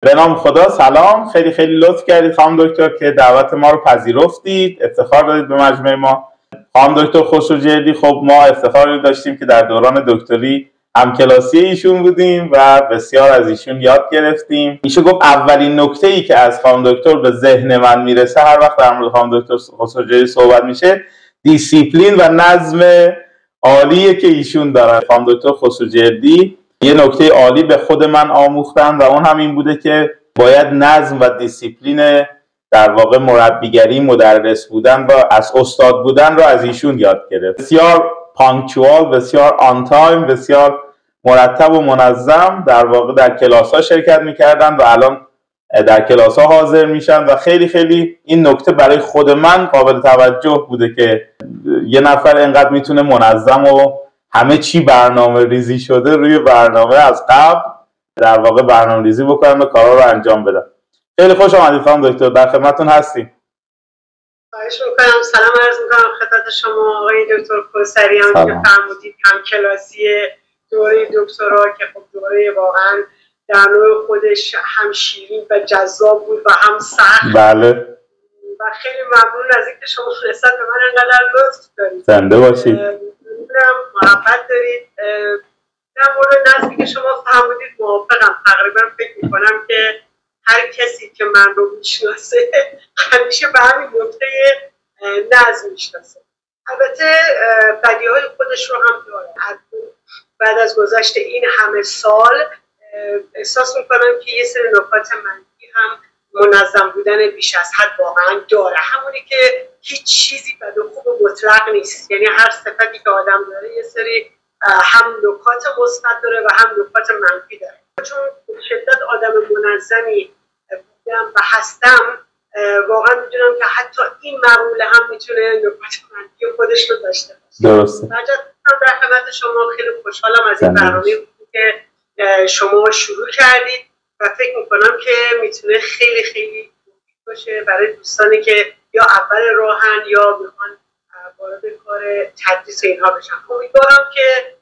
به نام خدا. سلام، خیلی خیلی لطف کردید خانم دکتر که دعوت ما رو پذیرفتید، افتخار دادید به مجمع ما. خانم دکتر خسروجردی، خب ما افتخاری داشتیم که در دوران دکتری همکلاسی ایشون بودیم و بسیار از ایشون یاد گرفتیم. میشه گفت اولین نکته‌ای که از خانم دکتر به ذهن من میرسه هر وقت در مورد خانم دکتر خسروجردی صحبت میشه، دیسیپلین و نظم عالیه که ایشون دارن. خانم دکتر خسروجردی یه نکته عالی به خود من آموختن و اون هم این بوده که باید نظم و دیسیپلین در واقع مربیگری، مدرس بودن و از استاد بودن رو از ایشون یاد گرفت. بسیار پانکچوال، بسیار آن تایم، بسیار مرتب و منظم در واقع در کلاس ها شرکت میکردن و الان در کلاس ها حاضر میشن و خیلی خیلی این نکته برای خود من قابل توجه بوده که یه نفر اینقدر میتونه منظم و همه چی برنامه ریزی شده روی برنامه از قبل در واقع برنامه ریزی بکنن و کارا رو انجام بدن. خیلی خوش آمدید خانم دکتر، در خدمتتون هستیم. خواهش میکنم. سلام عرض میکنم خدمت شما آقای دکتر کوثریان که فرمودید هم کلاسی دوره دکترا که خب دوره واقعا در نوع خودش هم شیرین و جذاب بود و هم سخت. بله. و خیلی ممنون از اینکه شما نسبت به من انقدر لطف دارید. زنده باشید. محبت دارید. در مورد نظمی که شما فرمودید موافقم. تقریبا فکر میکنم که هر کسی که من رو میشناسه همیشه به همین نکته نظم میشناسه. البته بدیهای خودش رو هم داره. بعد از گذشت این همه سال احساس میکنم که یه سری نکات منفی هم منظم بودن بیش از حد واقعا داره. همونی که هیچ چیزی بد و خوب مطلق نیست، یعنی هر صفتی که آدم داره یه سری هم نکات مثبت داره و هم نکات منفی داره. چون شدت آدم منظمی بودم و هستم، واقعا میدونم که حتی این مقوله هم میتونه نکات منفی خودش رو داشته باشه. درسته. در خدمت شما خیلی خوشحالم از این برنامه که شما شروع کردید و فکر میکنم که میتونه خیلی خیلی مفید باشه برای دوستانی که یا اول راهن یا میخوان وارد کار تدریس اینها بشن. امیدوارم که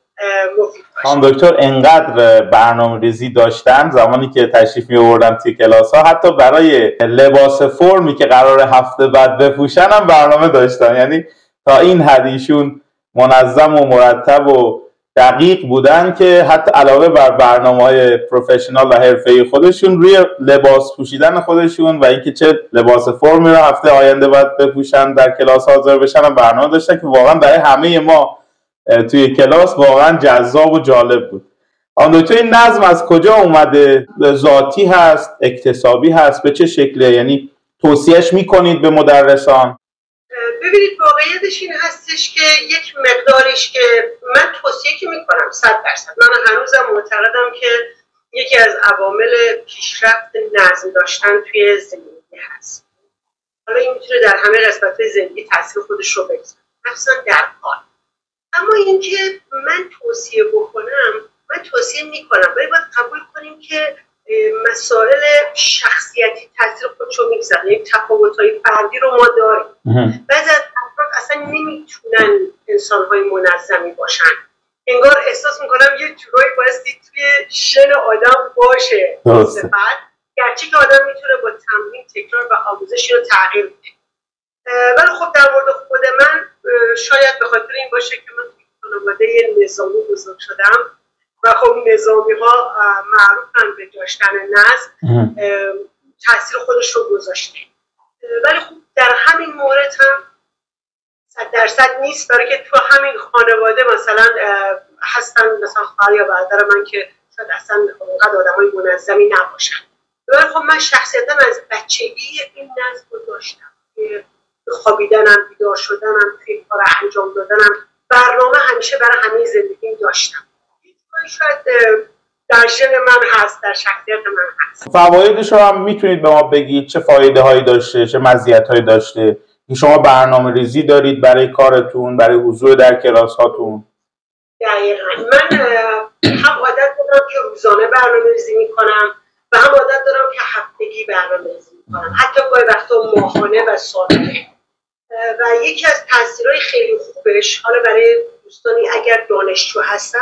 مفید باشه. خانم دکتر انقدر برنامه ریزی داشتن زمانی که تشریف می آوردن توی کلاس ها، حتی برای لباس فرمی که قرار هفته بعد بپوشن هم برنامه داشتن. یعنی تا این حد ایشون منظم و مرتب و دقیق بودن که حتی علاوه بر برنامه‌های پروفشنال و حرفه‌ای خودشون، روی لباس پوشیدن خودشون و اینکه چه لباس فرمی رو هفته آینده باید بپوشن در کلاس حاضر بشن هم برنامه داشتن که واقعا برای همه ما توی کلاس واقعا جذاب و جالب بود. آن دکتر این نظم از کجا اومده؟ ذاتی هست، اکتسابی هست، به چه شکله؟ یعنی توصیهش میکنید به مدرسان؟ ببینید واقعیتش این هستش که یک مقداریش که من توصیه که میکنم 100%. من هنوزم معتقدم که یکی از عوامل پیشرفت نظم داشتن توی زندگی هست. حالا این میتونه در همه قسمت‌های زندگی تاثیر خودش رو بگذاره، مخصوصا در کار. اما اینکه من توصیه بکنم، من توصیه میکنم، ولی باید قبول کنیم که مسائل شخصیتی تاثیر خودشو میگذاره. یک تفاوت‌های فردی رو ما داریم. بعضی از افراد اصلا نمیتونن انسان‌های منظمی باشن. انگار احساس میکنم یه جورایی بایستی توی ژن آدم باشه صفت، گرچه که آدم میتونه با تمرین، تکرار و آموزش رو تغییر بده. ولی خب در مورد خود من شاید به خاطر این باشه که من توی خانواده نظامی بزرگ شدم و خب نظامی ها معروفن به داشتن نظم، تاثیر خودش رو گذاشته. ولی خب در همین مورد هم 100% نیست، برای که تو همین خانواده مثلا هستن مثلا خواهر یا برادر من که شاید اصلا اونقدر آدمای منظمی نباشن. ولی خب من شخصیتا از بچگی این نظم رو داشتم که خوابیدنم، بیدار شدنم، توی کار انجام دادنم، برنامه همیشه برای همه زندگی داشتم. شاید در ژن من هست، در شخصیت من هست. فوایدش رو هم میتونید به ما بگید؟ چه فایده هایی داشته، چه مزیت هایی داشته که شما برنامه ریزی دارید برای کارتون، برای حضور در کلاس هاتون؟ دقیقا من هم عادت دارم که روزانه برنامه ریزی میکنم و هم عادت دارم که هفتگی برنامه ریزی میکنم، حتی گاهی وقتا ماهانه و سالانه. و یکی از تاثیرهای خیلی خوبش، حالا برای دوستانی اگر دانشجو هستن،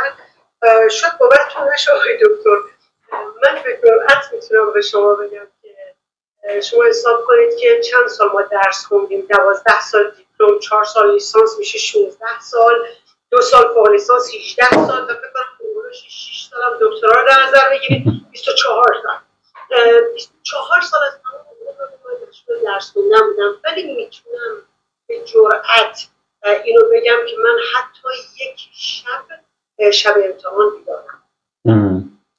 شاید باورتون نشه آقای دکتر، من به جرئت میتونم به شما بگم که شما حساب کنید که چند سال ما درس خوندیم، 12 سال دیپلم، 4 سال لیسانس میشه 16 سال، 2 سال فوق لیسانس 18 سال و فکر کنم عمرش 6 سال هم دکترا رو در نظر بگیرید 24 سال. 24 سال از تمام عمر من درس خوندم بودم، ولی میتونم به جرئت اینو بگم که من حتی یک شب امتحان بیدارم.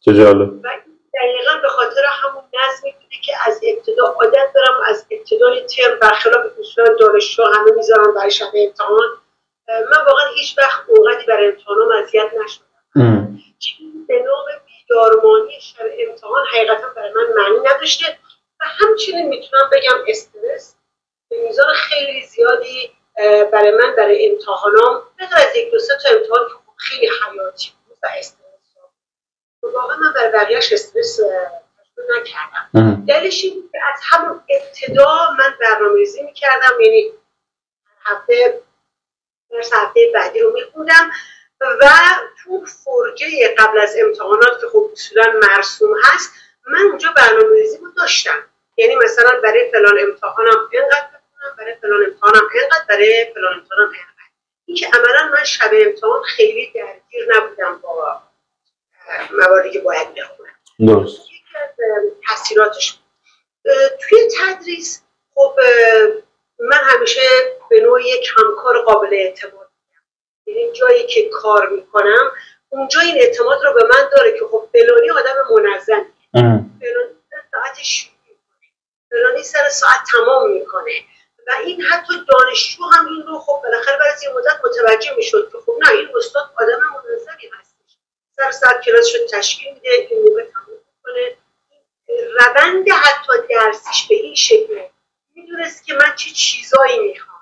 چه جالب. و دقیقا به خاطر همون نظمی بوده که از ابتدا عادت دارم، از ابتدای ترم برخلاف اصولا دانشجو همه میذارن برای شب امتحان، من واقعا هیچ وقت اونقدی برای امتحانم اذیت نشدم. به نام بیدارمانی شب امتحان حقیقتا برای من معنی نداشته و همچنین میتونم بگم استرس به میزان خیلی زیادی برای من برای امتحانام بغیر از 1 2 3 تا امتحان که خیلی حیاتی بود و استرس واقعا من برای بقیه‌اش استرس نکردم. دلیلش این که از همون ابتدا من برنامه‌ریزی میکردم، یعنی درس هفته بعدی رو میخوندم و تو فرجه قبل از امتحانات که خب اصولا مرسوم هست من اونجا برنامه‌ریزی رو داشتم، یعنی مثلا برای فلان امتحانم اینقدر بخونم، برای فلان امتحانم اینقدر، برای فلان امتحانم اینقدر. این که عملا من شب امتحان خیلی درگیر نبودم با مواردی که باید بخونم. درست. یکی از تاثیراتش توی تدریس، خب من همیشه به نوعی یک همکار قابل اعتماد بودم، یعنی جایی که کار میکنم اونجا این اعتماد رو به من داره که خب فلانی آدم منظم، فلانی ساعت شروع میکنه، فلانی سر ساعت تمام میکنه و این حتی دانشجو هم این رو خب بالاخره بعد از یه مدت متوجه میشد که خب نه این استاد آدم منظمی هستش، سر ساعت کلاسش رو تشکیل میده، این موقع تمام میکنه. روند حتی درسیش به این شکل میدونست که من چه چیزایی میخوام،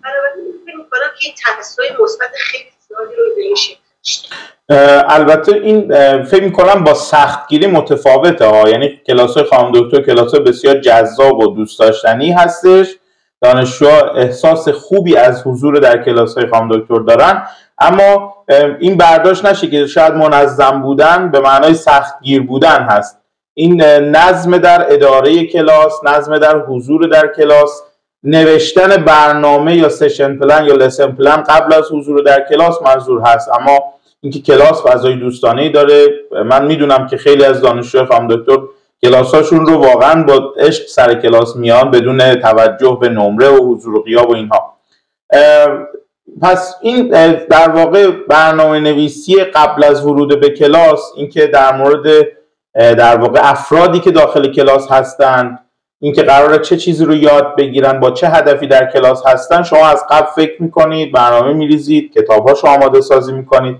بنابراین فکر میکنم که این تاثیرات مثبت خیلی زیادی رو به این شکل داشته. البته این فکر میکنم با سختگیری متفاوته ها، یعنی کلاس‌های خانم دکتر کلاس‌های بسیار جذاب و دوست داشتنی هستش، دانشجوها احساس خوبی از حضور در کلاس‌های خانم دکتر دارن، اما این برداشت نشه که شاید منظم بودن به معنای سختگیر بودن هست. این نظم در اداره کلاس، نظم در حضور در کلاس، نوشتن برنامه یا سشن پلن یا لسن پلن قبل از حضور در کلاس منظور هست، اما اینکه کلاس فضای دوستانه‌ای داره. من میدونم که خیلی از دانشجوی خانم دکتر کلاساشون رو واقعا با عشق سر کلاس میان بدون توجه به نمره و حضور و غیاب و اینها. پس این در واقع برنامه نویسی قبل از ورود به کلاس، اینکه در مورد در واقع افرادی که داخل کلاس هستن، اینکه قراره چه چیزی رو یاد بگیرن، با چه هدفی در کلاس هستن، شما از قبل فکر میکنید، برنامه میریزید، کتاب‌هاشو آماده سازی میکنید،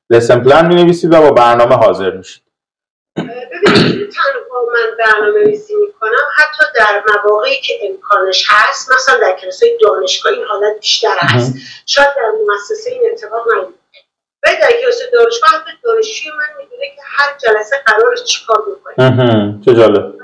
لسن پلن مینویسید و با برنامه حاضر میشید. ببینید تنها من برنامه ریزی میکنم، حتی در مواقعی که امکانش هست، مثلا در کلاس‌های دانشگاه این حالت بیشتر هست، شاید در مؤسسه این اتفاق نیفته، ولی در کلاس دانشگاه حتی دانشجوی من میدونه که هر جلسه قراره چیکار بکنه. چه جالب.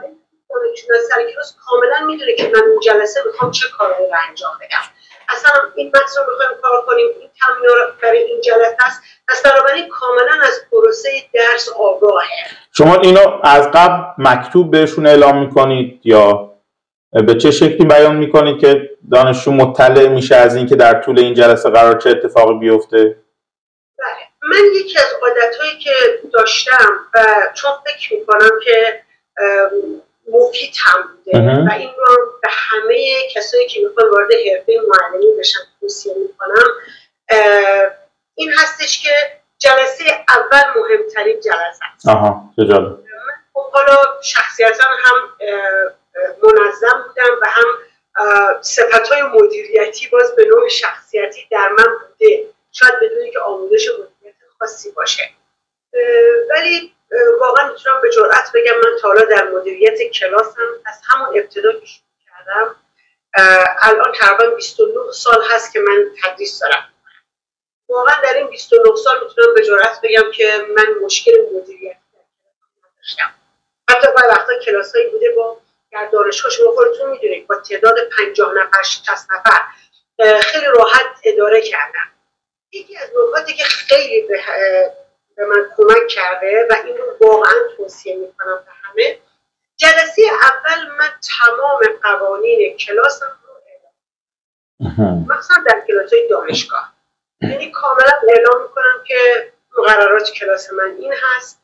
دانشجو سر کلاس کاملا میدونه که من این جلسه میخوام چه کاری رو انجام بدم، اصلا این بحث رو میخوایم کار کنیم، این تمرین رو برای این جلسه است، پس بنابراین کاملا از پروسه درس آگاهه. شما اینو از قبل مکتوب بهشون اعلام میکنید یا به چه شکلی بیان میکنید که دانشجو مطلع میشه از اینکه در طول این جلسه قرار چه اتفاقی بیفته؟ بله، من یکی از عادتهایی که داشتم و چون فکر میکنم که مفید هم بوده و این رو به همه کسایی که میخوان وارد حرفه معلمی بشن توصیه میکنم، این هستش که جلسه اول مهمترین جلسه است. چه جالب. من حالا شخصیتا هم منظم بودم و هم صفت‌های مدیریتی باز به نوع شخصیتی در من بوده، شاید بدونی که آموزش مدیریت خاصی باشه، ولی واقعا میتونم به جرئت بگم من تا حالا در مدیریت کلاسم از همون ابتدا که شروع کردم، الان تقریبا 29 سال هست که من تدریس دارم. واقعا در این 29 سال میتونم به جرئت بگم که من مشکل مدیریتی نداشتم. حتی بعضی وقتا کلاسایی بوده با در دانشگاه شما خودتون میدونید با تعداد 50 نفر 60 نفر خیلی راحت اداره کردم. یکی از نکاتی که خیلی به من کمک کرده و این رو واقعا توصیه میکنم به همه. جلسه اول من تمام قوانین کلاسم رو اعلام، مثلا در کلاس‌های دانشگاه، یعنی کاملا اعلام میکنم که مقررات کلاس من این هست.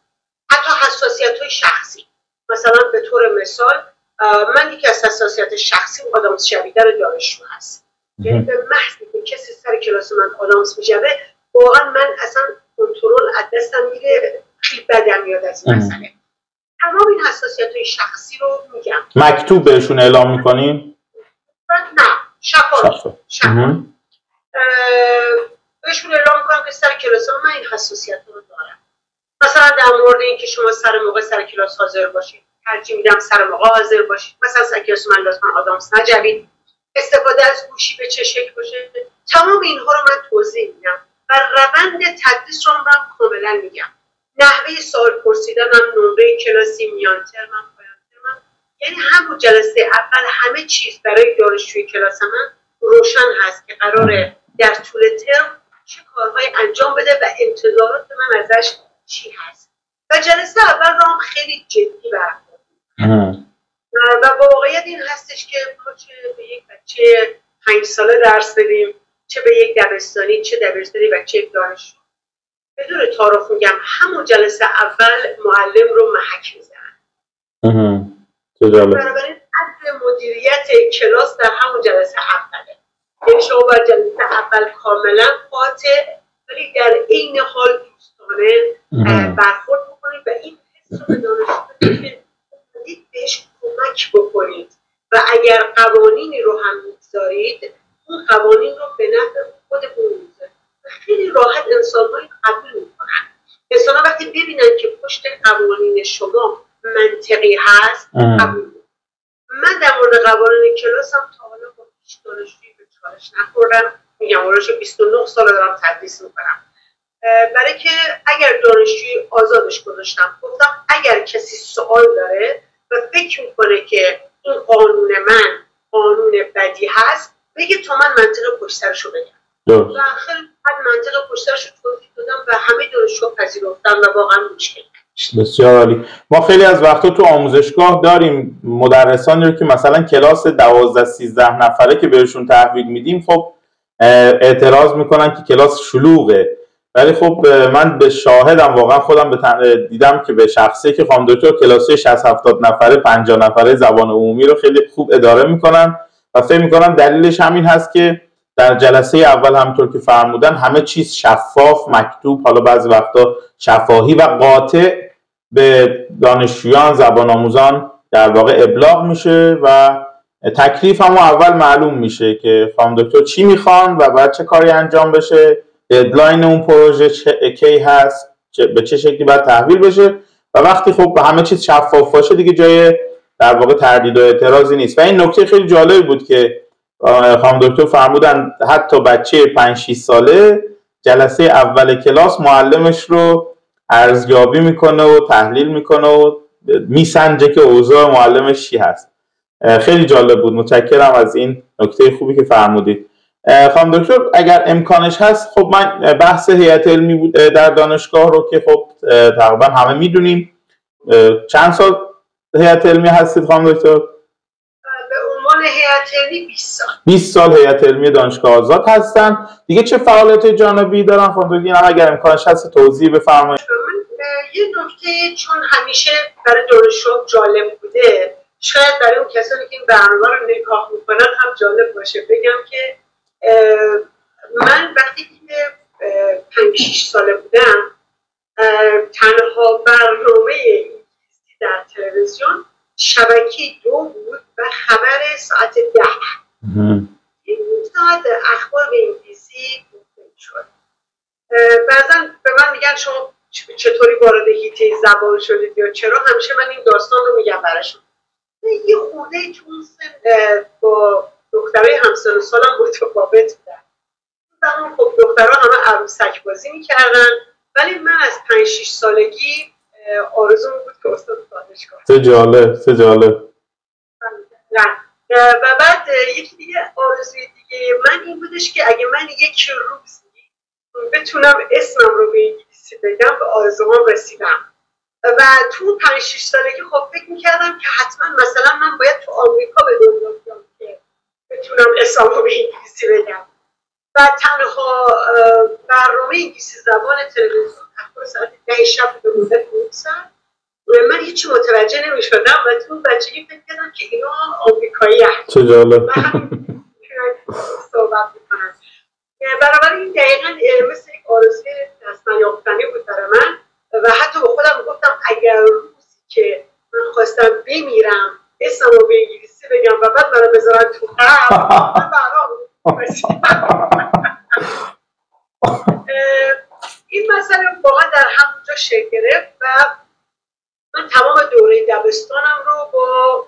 حتی حساسیت‌های شخصی، مثلا به طور مثال من یکی از حساسیت شخصی آدامس شویدن دانشجو هست. یعنی به محض که کسی سر کلاس من آدامس میشوه، واقعا من اصلا کنترل از دستم میره، خیلی بدم میاد از این مسئله. تمام این حساسیت‌های شخصی رو میگم. مکتوب بهشون اعلام میکنین؟ نه، شفاف. بهشون اعلام میکنم که سر کلاس من این حساسیت رو دارم. مثلا در مورد اینکه شما سر موقع سر کلاس حاضر باشید، ترجیح میدم سر موقع حاضر باشید. مثلا سر کلاس من لطفا آدامس نجوید، استفاده از گوشی به چه شکل باشه. تمام اینها رو من توضیح میدم و روند تدریس رو من کاملا میگم. نحوه سوال پرسیدنم، نمره کلاسی، میان ترمم، پایان ترمم، یعنی همون جلسه اول همه چیز برای دانشجوی کلاس من روشن هست که قراره در طول ترم چه کارهای انجام بده و انتظارات من ازش چی هست. و جلسه اول رو هم خیلی جدی برخوردیم و واقعیت این هستش که ما چه به یک بچه 5 ساله درس بدیم، چه به یک دبستانی، چه دبستانی بچه دانشجو، بدون تعارف میگم همون جلسه اول معلم رو محک میزنن. بنابراین اصل مدیریت کلاس در همون جلسه اوله. یعنی شما باید جلسه اول کاملا قاطع ولی در عین حال دوستانه برخورد بکنید و این حس رو به دانشجو بدید، بهش کمک بکنید و اگر قوانینی رو هم میگذارید اون قوانین رو به نفع خودتون میذارید. خیلی راحت انسان‌ها قبول میکنن. انسان‌ها وقتی ببینن که پشت قوانین شما منطقی هست قبول. من در مورد قوانین کلاسم تا حالا با هیچ دانشجویی به چالش نخوردم. میگم ورش 29 سال دارم تدریس میکنم. برای که اگر دانشجوی آزادش گذاشتم، گفتم اگر کسی سوال داره و فکر میکنه که این قانون من قانون بدی هست، بگه تا من منطق پشت سرشو بگم. و خیلی منطق پشت سرشو توضیح دادم و همه دانشجو پذیرفتن و واقعا مشکل. بسیار عالی. ما خیلی از وقتا تو آموزشگاه داریم مدرسانی رو که مثلا کلاس 12-13 نفره که بهشون تحویل میدیم، خب اعتراض میکنن که کلاس شلوغه. ولی خب من به شاهدم، واقعا خودم دیدم که به شخصی که خانم دکتر کلاسی 60-70 نفره 50 نفره زبان عمومی رو خیلی خوب اداره میکنن و فکر میکنم دلیلش همین هست که در جلسه اول همونطور که فرمودن همه چیز شفاف، مکتوب، حالا بعضی وقتا شفاهی و قاطع به دانشجویان، زبان آموزان در واقع ابلاغ میشه و تکلیف هم اول معلوم میشه که خانم دکتر چی میخوان و باید چه کاری انجام بشه، ددلاین اون پروژه کی هست، به چه شکلی باید تحویل بشه و وقتی خب همه چیز شفاف باشه دیگه جای در واقع تردید و اعتراضی نیست. و این نکته خیلی جالب بود که خانم دکتر فرمودن حتی بچه 5-6 ساله جلسه اول کلاس معلمش رو ارزیابی میکنه و تحلیل میکنه و میسنجه که اوضاع معلمش چی هست. خیلی جالب بود. متشکرم از این نکته خوبی که فرمودید. خانم دکتر اگر امکانش هست، خب من بحث هیئت علمی بود در دانشگاه رو که خب تقریبا همه میدونیم. چند سال هیئت علمی هستید خانم دکتر؟ به عنوان هیئت علمی 20 سال. 20 سال هیئت علمی دانشگاه آزاد هستن. دیگه چه فعالیت جانبی دارن خانم دکتر؟ اگر امکانش هست توضیح بفرمایید. یه نکته چون همیشه برای دانشجو جالب بوده، شاید برای اون کسانی که این برنامه رو نگاه میکنن هم جالب باشه بگم که من وقتی که 5-6 ساله بودم تنها برنامه انگلیسی در تلویزیون شبکه 2 بود و خبر ساعت 10. این ساعت اخبار به انگلیسی شد. بعضا به من میگن شما چطوری وارد حیطه زبان شدید یا چرا، همیشه من این داستان رو میگم براشون. یه خورده تو اون سن با دخترای همسن و سالم متفاوت بودن. زمان خب دخترها همه عروسک بازی میکردن، ولی من از 5-6 سالگی آرزوم بود که استاد دانشگاه. چه جالب. و بعد یکی دیگه آرزوی دیگه من این بودش که اگه من یک روزی بتونم اسمم رو به انگلیسی انگلیسی بگم به آرزوام رسیدم و تو 5-6 سالگی خب فکر میکردم که حتما مثلا من باید تو آمریکا به دنیا بیام که بتونم اسمم رو به انگلیسی بگم و تنها برنامه انگلیسی زبان تلویزیون تقریبا ساعت 10 شب به مدت می‌رسن من هیچ متوجه نمی‌شدم و تو بچگی فکر کردم که اینا آمریکایی هستن. چه جالب. صحبت می‌کنن. بنابراین دقیقاً مثل یک آرزوی دست نیافتنی بود برای من و حتی به خودم گفتم اگر روزی که من خواستم بمیرم اسمم رو به انگلیسی بگم و بعد منو بذارن تو قبر من برام این مسئله واقعا در همونجا شکل گرفت و من تمام دوره دبستانم رو با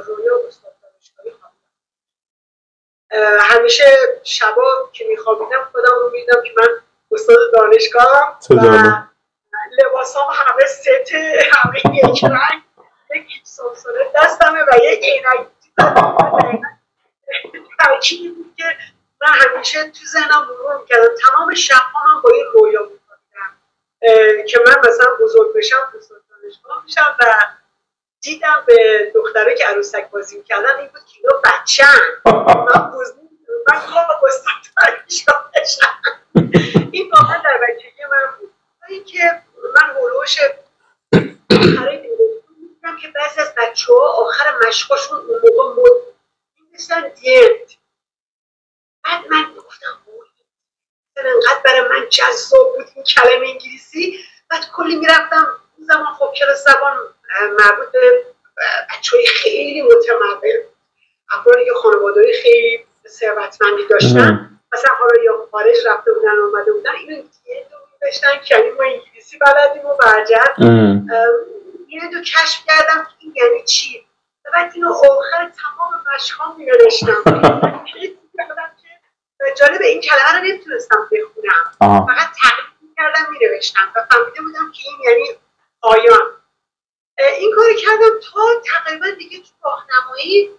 رویا استاد دانشگاهی خوابیدم. همیشه شبا که میخوابیدم خودم رو میدیدم که من استاد دانشگاهم و لباسام همه ست، همه یک رنگ، یک سلسله دستمه و یک عینک ترکیبی بود که من همیشه تو ذهنم مرور میکردم. تمام شب‌ها من با این رویا می‌خوابیدم که من مثلا بزرگ بشم استاد دانشگاه میشم و دیدم به دختره که عروسک بازی میکردن این بود که اینا بچه‌ن من خواب استاد دانشگاه بشم. این واقعا در بچگی من بود. اینکه من هلوش آخر دیدم که بعضی از بچه‌ها آخر مشقاشون اون موقع می‌نویسن دیت. بعد من گفتم انقدر برای من جذاب بود این کلمه انگلیسی. بعد کلی میرفتم اون زمان خب کلاس زبان مربوط به بچه‌های خیلی متمول، افرادی که خانواده‌های خیلی ثروتمندی داشتن مثلا حالا یا خارج رفته بودن اومده بودن اینو داشتن که یعنی ما انگلیسی بلدیم و برجت اینو تو کشف کردم که این یعنی چی. بعد اینو آخر تمام مشقام می‌نوشتم. جالب این کلمه رو نمیتونستم بخونم فقط تقلید می‌کردم می‌نوشتم و فهمیده بودم که این یعنی پایان. این کاری کردم تا تقریبا دیگه تو راهنمایی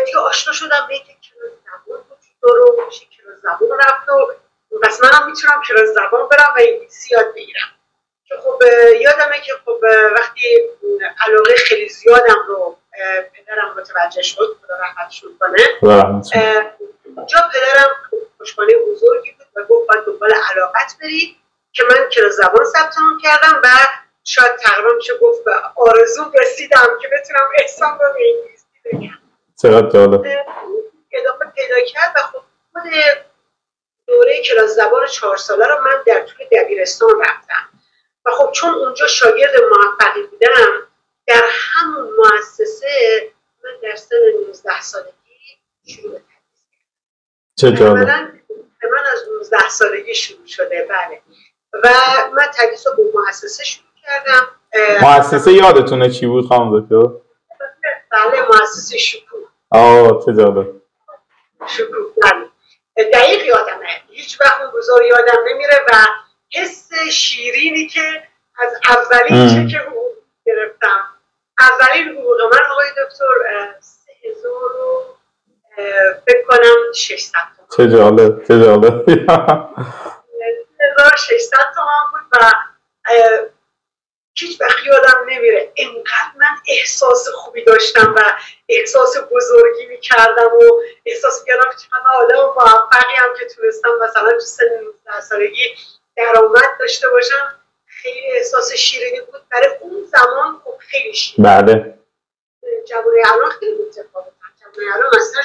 دیگه آشنا شدم به اینکه کلاس زبان وجود داره و میشه کلاس زبان رفت و پس منم میتونم کلاس زبان برم و انگلیسی یاد بگیرم که خب یادمه که خب وقتی علاقه خیلی زیادم رو پدرم متوجه شد خدا رحمتشون کنه اونجا پدرم خوشبانه بزرگی بود و گفت باید دنبال علاقت بری که من کلاس زبان ثبت نام کردم و شاید تقریبا میشه گفت به آرزوم رسیدم که بتونم اسمم رو به انگلیسی بگم. چقدر جالب. ادامه پیدا کرد و خب خود دوره کلاس زبان 4 ساله رو من در طول دبیرستان رفتم و خب چون اونجا شاگرد موفقی بودم در همون مؤسسه من در سن 19 سالگی شروع به تدریس کردم. چه جالب. من از 19 سالگی شروع شده بله و من تدریس رو به مؤسسه شروع کردم. مؤسسه یادتونه چی بود خانم دکتر؟ بله مؤسسه شکوه. چه جالب. شکوه بله. دقیق یادمه هیچ وقت اون روزا یادم نمیره و حس شیرینی که از اولین چک حقوق گرفتم اولین حقوق من آقای دکتر 3000 رو فکر کنم 600 تومان. چه جالب چه جالب. 3600 تومان بود و هیچ وقت یادم نمیره اینقدر من احساس خوبی داشتم و احساس بزرگی میکردم و احساس میکردم که من آدم موفقی هم که تونستم مثلا تو سن 19 سالگی درآمد داشته باشم. خیلی احساس شیرینی بود برای اون زمان. خب خیلی شیرینی بله جوانای الان خیلی متفاوتن. جوانای الان مثلا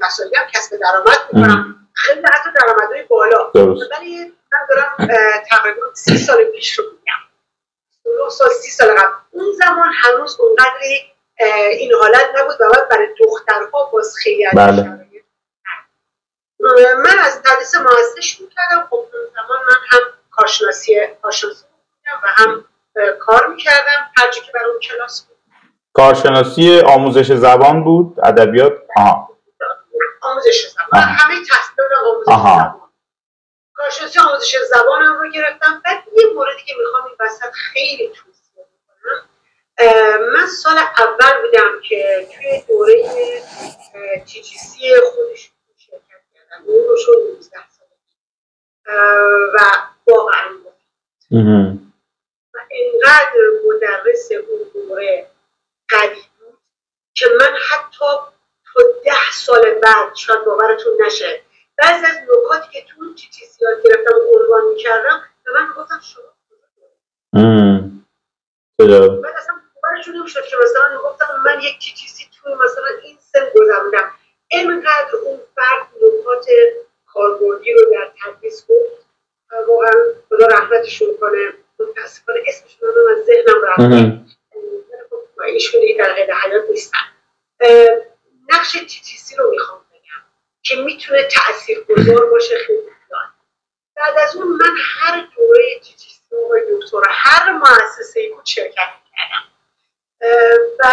14-15 سالگی هم کسب درآمد میکنن خیلی حتی درآمدهای بالا. ولی من دارم تقریبا 30 سال پیش رو میگم 30 سال قبل. اون زمان هنوز اونقدری این حالت نبود و بعد برای دخترها باز خیلی شرایط. من از تدریس مؤسسه شروع کردم. خب اون زمان من هم کارشناسی می‌کردم و هم کار می‌کردم هر جا که برای اون کلاس بود. کارشناسی آموزش زبان بود ادبیات آموزش زبان همه تحصیلات آموزش زبان. کارشناسی آموزش زبانم رو گرفتم. بعد یه موردی که میخوام این وسط خیلی توصیه میکنم من سال اول بودم که توی دوره TGC خودش شرکت کردم. اون رو شد 19 ساله و واقعا و اینقدر مدرس اون دوره قوی بود که من حتی تا 10 سال بعد، شاید باورتون نشه، بعضی از نکاتی که تو چیزی یاد گرفتم و عنوان میکردم به من گفتم شما بعد اصلا باورشون نمیشد که مثلا گفتم من یک چیزی توی مثلا این سن گذروندم. اینقدر اون فرد نکات کاربردی رو در تدریس گفت، واقعا خدا رحمتشون کنه. متاسفانه اسمشون رو از ذهنم رفته، ایشون دیگه در قید حیات نیستن. نقش TTC رو میخوام بگم که میتونه تاثیرگذار باشه خیلی زیاد. بعد از اون من هر دوره TTC و دکترا هر مؤسسه‌ای بود شرکت کردم و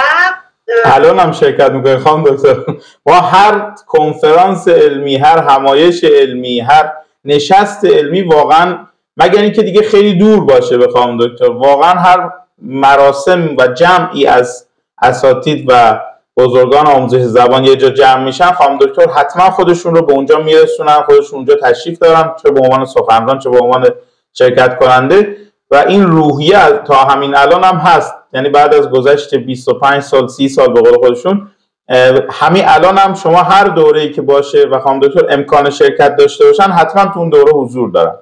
الان هم شرکت میکنید خانم دکتر. ما هر کنفرانس علمی، هر همایش علمی، هر نشست علمی، واقعا مگر اینکه دیگه خیلی دور باشه به خانم دکتر، واقعا هر مراسم و جمعی از اساتید و بزرگان آموزش زبان یه جا جمع میشن، خانم دکتر حتما خودشون رو به اونجا میرسونن، خودشون اونجا تشریف دارن، چه به عنوان سخنران چه به عنوان شرکت کننده. و این روحیه تا همین الان هم هست، یعنی بعد از گذشت 25 سال 30 سال به قول خودشون، همین الان هم شما هر دوره‌ای که باشه و خانم دکتر امکان شرکت داشته باشن حتما تو اون دوره حضور دارن.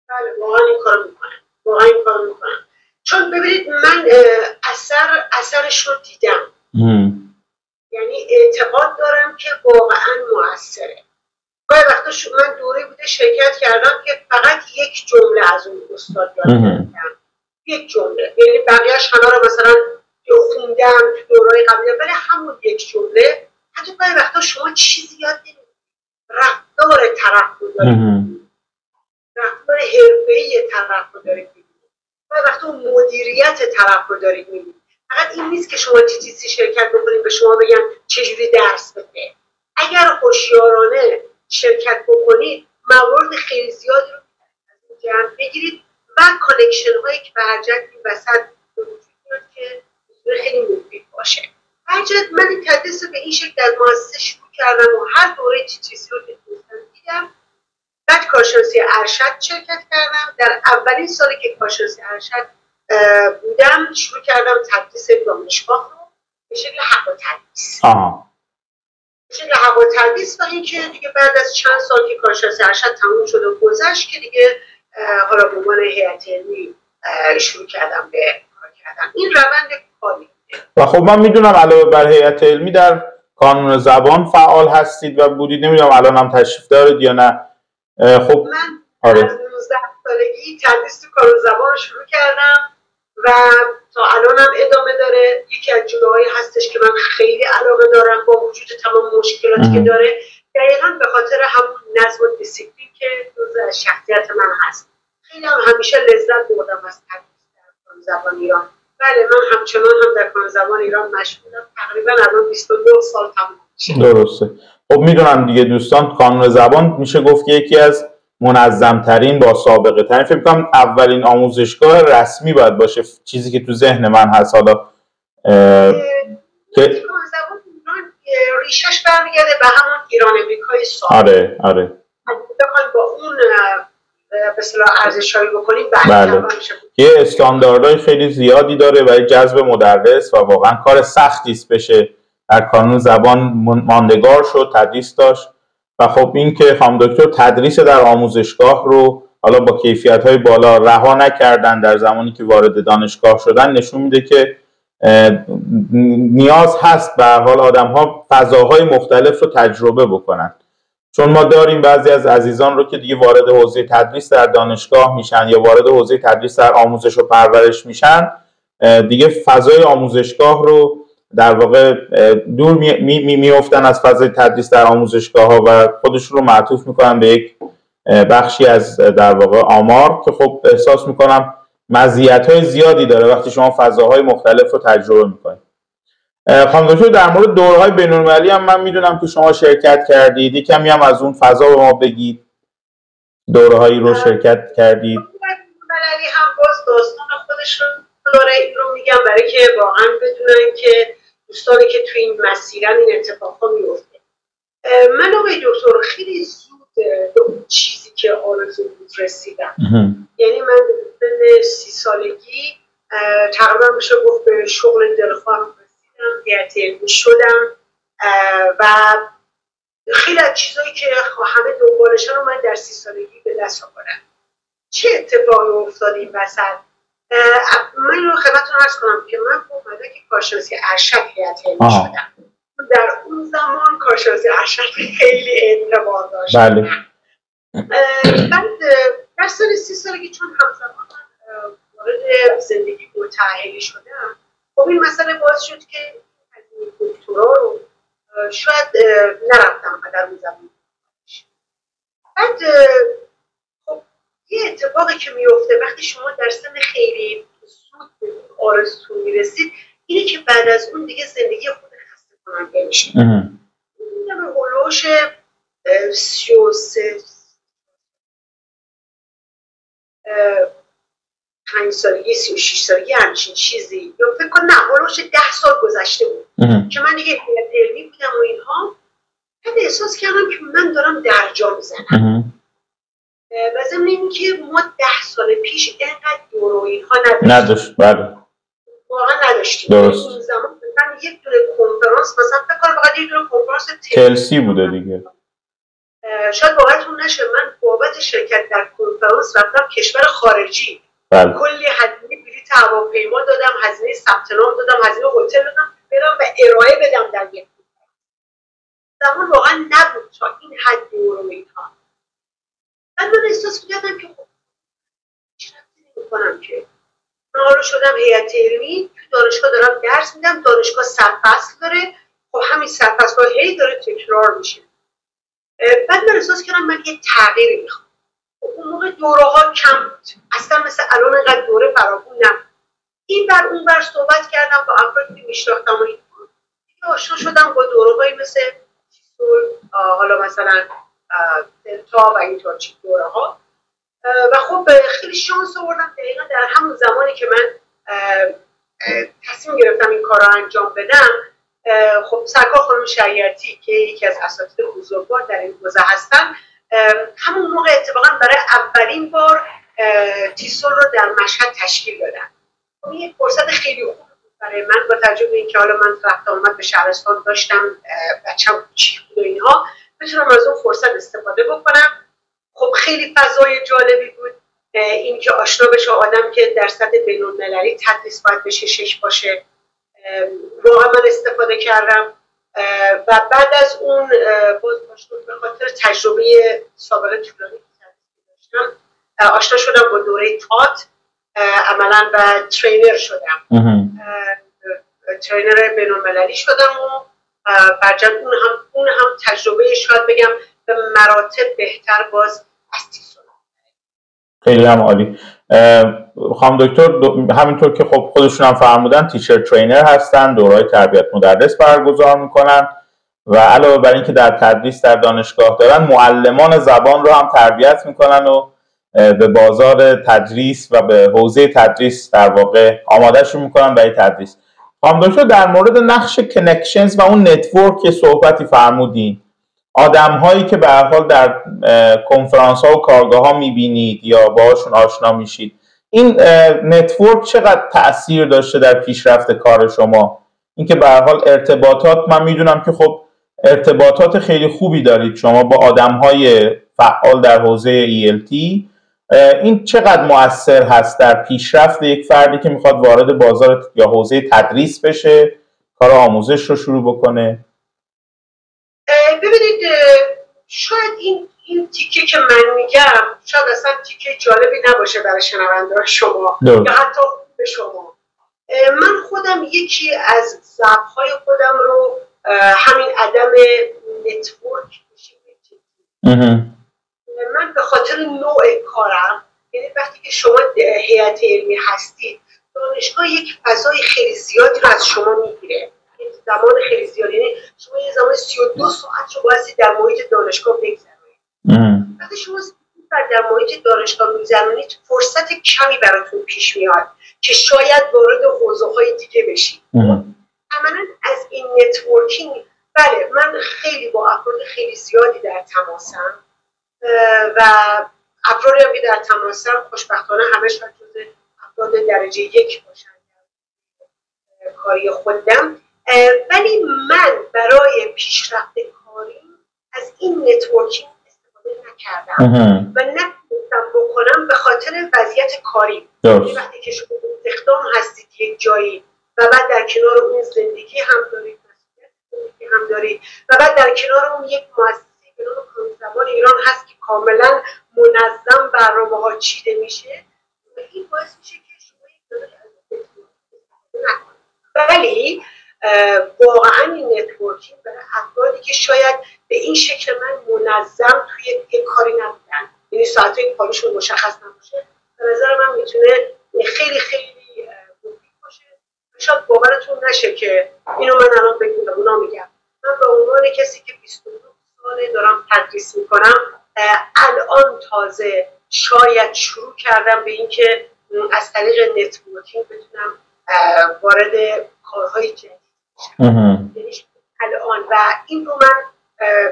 بله واقعا این کارو میکنم، چون ببینید من اثرش رو دیدم. یعنی اعتقاد دارم که واقعا مؤثره. گاهی وقتا من دوره بوده شرکت کردم که فقط یک جمله از اون استاد یاد گرفتم، یک جمله، یعنی بقیه‌اش همه رو مثلا خوندم تو دوره‌های قبلی، ولی همون یک جمله. حتی گاهی وقتا شما چیزی یاد نمی‌گیرید، رفتار طرف رو دارید، رفتار حرفه‌ای طرف رو دارید می‌بینید، گاهی وقتا مدیریت طرف رو دارید می‌بینید. فقط این نیست که شما TTC شرکت بکنید به شما بگن چجوری درس بده. اگر هوشیارانه شرکت بکنید موارد خیلی زیادی رو از این جمع بگیرید و کانکشن هایی که برجت این وسط وجود میاد که خیلی مفید باشه. برجت من این تدریس رو به این شکل در مؤسسه شروع کردم و هر دوره TTC رو که دیدم. بعد کارشناسی ارشد شرکت کردم. در اولین سالی که کارشناسی ارشد بودم شروع کردم تدریس دانشگاه رو به شکل حق و تدریس. شکل حق و تدریس و اینکه دیگه بعد از چند سال که کارشناسی ارشد تموم شد و گذشت که دیگه حالا به عنوان هیئت علمی شروع کردم به کار کردن. این روند کاری. و خب من میدونم علاوه بر هیئت علمی در کانون زبان فعال هستید و بودید، نمیدونم الان هم تشریف دارید یا نه. خب من از 19 سالگی تدریس تو کانون زبان رو شروع کردم و تا الان هم ادامه داره. یکی از جاهایی هستش که من خیلی علاقه دارم با وجود تمام مشکلاتی که داره، دقیقاً به خاطر همون نظم و دیسیپلین که جزء از شخصیت من هست. خیلی هم همیشه لذت بردم از تدریس در کانون زبان ایران. بله من همچنان هم در کانون زبان ایران مشغولم. تقریبا الان 22 سال تموم شده. درسته. خب میدونم دیگه دوستان، کانون زبان میشه گفت که یکی از منظم‌ترین، با سابقه ترین، فکر کنم اولین آموزشگاه رسمی باید باشه، چیزی که تو ذهن من هست. حالا که زبان ایران ریشش برمیگرده به همون ایران امریکای سابق. آره بخوایم با اون به اصطلاح ارزش‌هایی بکنیم بله. یه استانداردهای خیلی زیادی داره برای جذب مدرس و واقعا کار سختی است بشه در کانون زبان ماندگار شد، تدریس داشت. و خب این که خانم دکتر تدریس در آموزشگاه رو حالا با کیفیت‌های بالا رها نکردن در زمانی که وارد دانشگاه شدن، نشون میده که نیاز هست به هر حال آدم‌ها فضاهای مختلف رو تجربه بکنن. چون ما داریم بعضی از عزیزان رو که دیگه وارد حوزه تدریس در دانشگاه میشن یا وارد حوزه تدریس در آموزش و پرورش میشن، دیگه فضای آموزشگاه رو در واقع دور میافتن از فضای تدریس در آموزشگاه ها و خودشون رو معطوف میکنن به یک بخشی از در واقع آمار که خب احساس میکنم مزیت‌های زیادی داره وقتی شما فضاهای مختلف رو تجربه میکنید. خانم دکتر در مورد دوره‌های بین‌المللی هم من میدونم که شما شرکت کردید، یکمی هم از اون فضا به ما بگید. دوره‌هایی رو شرکت کردید. بین‌المللی هم باز داستان خودش رو داره. این رو میگم برای که واقعا بدونن که دوستانی که تو این مسیرن این اتفاقا میفته. من آقای دکتر خیلی زود به اون چیزی که آرزو بود رسیدم. یعنی من به 30 سالگی تقریبا میشه گفت به شغل دلخواهم رسیدم، هیئت علمی شدم و خیلی از چیزایی که همه دنبالشن رو من در 30 سالگی به دست آوردم. چه اتفاقی افتاد این وسط؟ من رو خدمتتون عرض کنم که من با مدرک کارشناسی ارشد هیئت علمی شدم. در اون زمان کارشناسی ارشد خیلی اعتبار داشت. بله. بعد در سال 30 سالگی چون همزمان وارد زندگی متأهلی شدم، خب این مسئله باعث شد که هزینه دکترا رو شاید نرفتم در اون زمان. بعد خب یه اتفاقی که میفته وقتی شما در سن خیلی زود به آرزوتون میرسید اینه که بعد از اون دیگه زندگی خود خسته کننده میشه. این به هلوش 33 5 سالگی 36 سالگی همچین چیزی، یا فکر کنم نه هلوش 10 سال گذشته بود که من دیگه هیئت علمی بودم و اینها. بعد احساس کردم که من دارم درجا میزنم و ضمن اینکه ما 10 سال پیش اینقدر دور و اینها نداشتیم. بله واقعا نداشتیم. درست. اون زمان مثلا یک دونه کنفرانس، مثلا فکر کنم فقط یک دونه کنفرانس تلسی بوده دیگه. شاید باورتون نشه من بابت شرکت در کنفرانس رفتم کشور خارجی. بله. کلی هزینه بلیط هواپیما دادم، هزینه ثبت نام دادم، هزینه هتل دادم برم و ارائه بدم در یک زمان واقعا نبود تا این حد رو اینها. من احساس کردم که خب چرا نمی‌کنم که من حالا شدم هیئت علمی تو دانشگاه دارم درس میدم، دانشگاه سرفصل داره، خب همین سرفصل‌ها هی داره تکرار میشه. بعد من احساس کردم من یه تغییری میخوام. اون موقع دوره‌ها کم بود، اصلا مثل الان اینقدر دوره فراوون نبود. این بر اون بر صحبت کردم با افرادی که میشناختم و اینها، آشنا شدم با دوره‌هایی مثل حالا مثلا دلتا و اینطور چی دوره‌ها و خب خیلی شانس آوردم دقیقا در همون زمانی که من تصمیم گرفتم این کار رو انجام بدم. خب سرکار خانم شریعتی که یکی از اساتید بزرگوار در این حوزه هستن، همون موقع اتفاقا برای اولین بار تیسول رو در مشهد تشکیل دادن. خب یک فرصت خیلی خوب بود برای من، با توجه به اینکه حالا من رفت آمد به شهرستان داشتم، بچه‌م کوچیک بود و اینها، بتونم از اون فرصت استفاده بکنم. خب خیلی فضای جالبی بود اینکه آشنا بشه آدم که در سطح بین‌المللی تدریس باید بشه 6 باشه. واقعا من استفاده کردم و بعد از اون باز به خاطر تجربه سابقه طولانی که داشتم آشنا شدم با دوره تات عملا و ترینر شدم. ترینر بین‌المللی شدم و برجن اون هم تجربه شاید بگم به مراتب بهتر باز از تیسول. خیلی هم عالی. خانم دکتر همینطور که خب خودشون هم فرمودن تیچر ترینر هستن، دوره‌های تربیت مدرس برگزار میکنن و علاوه بر اینکه در تدریس در دانشگاه دارن، معلمان زبان رو هم تربیت میکنن و به بازار تدریس و به حوزه تدریس در واقع آمادهشون میکنن برای تدریس. خانم دکتر در مورد نقش کنکشنز و اون نتورک که صحبتی فرمودین، آدم هایی که به هر حال در کنفرانس ها و کارگاه ها میبینید یا باهاشون آشنا میشید، این نتورک چقدر تأثیر داشته در پیشرفت کار شما؟ اینکه به هر حال ارتباطات، من میدونم که خب ارتباطات خیلی خوبی دارید شما با آدم های فعال در حوزه ELT، این چقدر مؤثر هست در پیشرفت یک فردی که میخواد وارد بازار یا حوزه تدریس بشه، کار آموزش رو شروع بکنه؟ ببینید شاید این تیکه که من میگم شاید اصلا تیکه جالبی نباشه برای شنونده‌های شما یا حتی به شما. من خودم یکی از ضعف‌های خودم رو همین عدم نتورک میشه. من به خاطر نوع کارم، یعنی وقتی که شما هیئت علمی هستید، دانشگاه یک فضای خیلی زیادی رو از شما میگیره، زمان خیلی زیادی، یعنی شما یه زمان 32 ساعت رو بایستی در محیط دانشگاه بگذرونید. وقتی شما در محیط دانشگاه میگذرونید، فرصت کمی براتون پیش میاد که شاید وارد حوزه‌های دیگه بشید. عملاً از این نتورکینگ، بله من خیلی با افراد خیلی زیادی در تماسم و افرادی هم که در تماسم خوشبختانه همه شاید جز افراد درجه 1 باشن کاری خودم. ولی من برای پیشرفت کاری از این نتورکینگ استفاده نکردم و نتونستم بکنم به خاطر وضعیت کاری. وقتی که شما استخدام هستید یک جایی و بعد در کنار اون زندگی هم دارید، مسئولیت زندگی هم دارید و بعد در کنار اون یک مؤسسه به نام کانزبان ایران هست که کاملا منظم برنامه‌ها چیده میشه و این باعث میشه که شما یک مقدار از استفاده نکنید. ولی واقعا این نتورکینگ برای افرادی که شاید به این شکل من منظم توی یک کاری نبودن، یعنی ساعت‌های کارشون مشخص نباشه، به نظر من میتونه خیلی خیلی مفید باشه. شاید باورتون نشه که اینو من الان به اونا میگم. من به عنوان کسی که 29 ساله دارم تدریس میکنم، الان تازه شاید شروع کردم به اینکه از طریق نتورکینگ بتونم وارد کارهای جدید بشم. یعنی الان و این رو من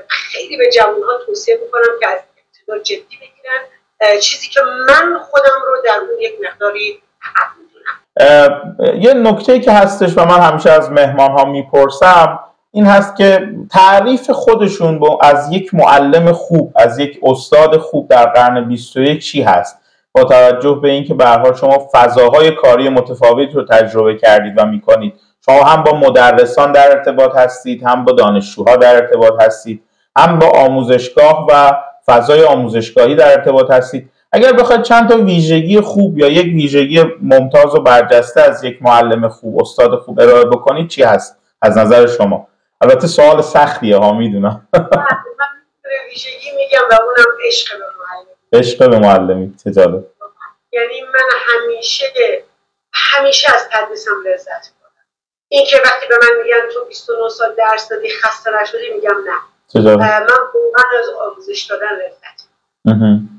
خیلی به جوان‌ها توصیه میکنم که از ابتدا جدی بگیرن، چیزی که من خودم رو در اون یک مقداری عقب میدونم. یه نکته‌ای که هستش و من همیشه از مهمان‌ها میپرسم این هست که تعریف خودشون از یک معلم خوب، از یک استاد خوب در قرن 21 چی هست؟ با توجه به اینکه به هر حال شما فضاهای کاری متفاوتی رو تجربه کردید و میکنید، شما هم با مدرسان در ارتباط هستید، هم با دانشجوها در ارتباط هستید، هم با آموزشگاه و فضای آموزشگاهی در ارتباط هستید. اگر بخواید چند تا ویژگی خوب یا یک ویژگی ممتاز و برجسته از یک معلم خوب، استاد خوب ارائه بکنید چی هست از نظر شما؟ البته سوال سختیه ها، میدونم. من ویژگی میگم و اونم عشق به معلم. عشق به معلمی، چه جالب. یعنی من همیشه از تدریسم لذت بردم. این که وقتی به من میگن تو 29 سال درس دادی خسته نشدی، میگم نه. چه جالب. من واقعا از آموزش دادن لذت بردم.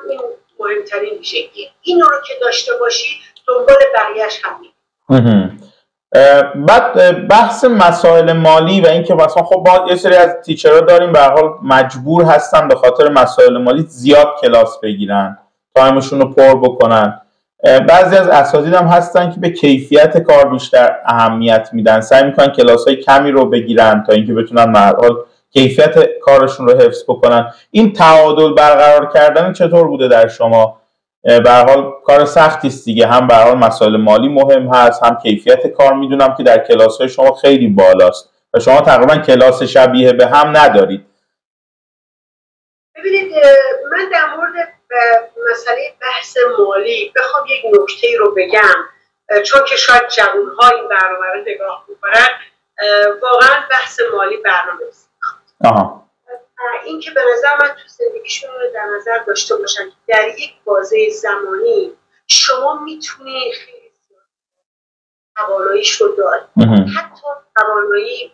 این مهمترین ویژگی. این رو که داشته باشی دنبال بقیه‌اش هم میری. بعد بحث مسائل مالی و اینکه مثلا خب ما یه سری از تیچرها داریم به هر حال مجبور هستن به خاطر مسائل مالی زیاد کلاس بگیرن، تایمشون رو پر بکنن. بعضی از اساتید هم هستن که به کیفیت کار بیشتر اهمیت میدن، سعی میکنن کلاس‌های کمی رو بگیرن تا اینکه بتونن به هر حال کیفیت کارشون رو حفظ بکنن. این تعادل برقرار کردن چطور بوده در شما؟ به هر حال کار سختی است دیگه، هم به هر حال مسائل مالی مهم هست، هم کیفیت کار. میدونم که در کلاس‌های شما خیلی بالاست و شما تقریبا کلاس شبیه به هم ندارید. ببینید من در مورد مسئله بحث مالی بخوام یک نکته رو بگم، چون که شاید جوان‌ها این برنامه رو نگاه می‌کنن، واقعا بحث مالی برنامه‌ریزی می‌خواد. این که به نظر من تو زندگیشون رو در نظر داشته باشن که در یک بازه زمانی شما میتونی خیلی تواناییش رو داری، حتی توانایی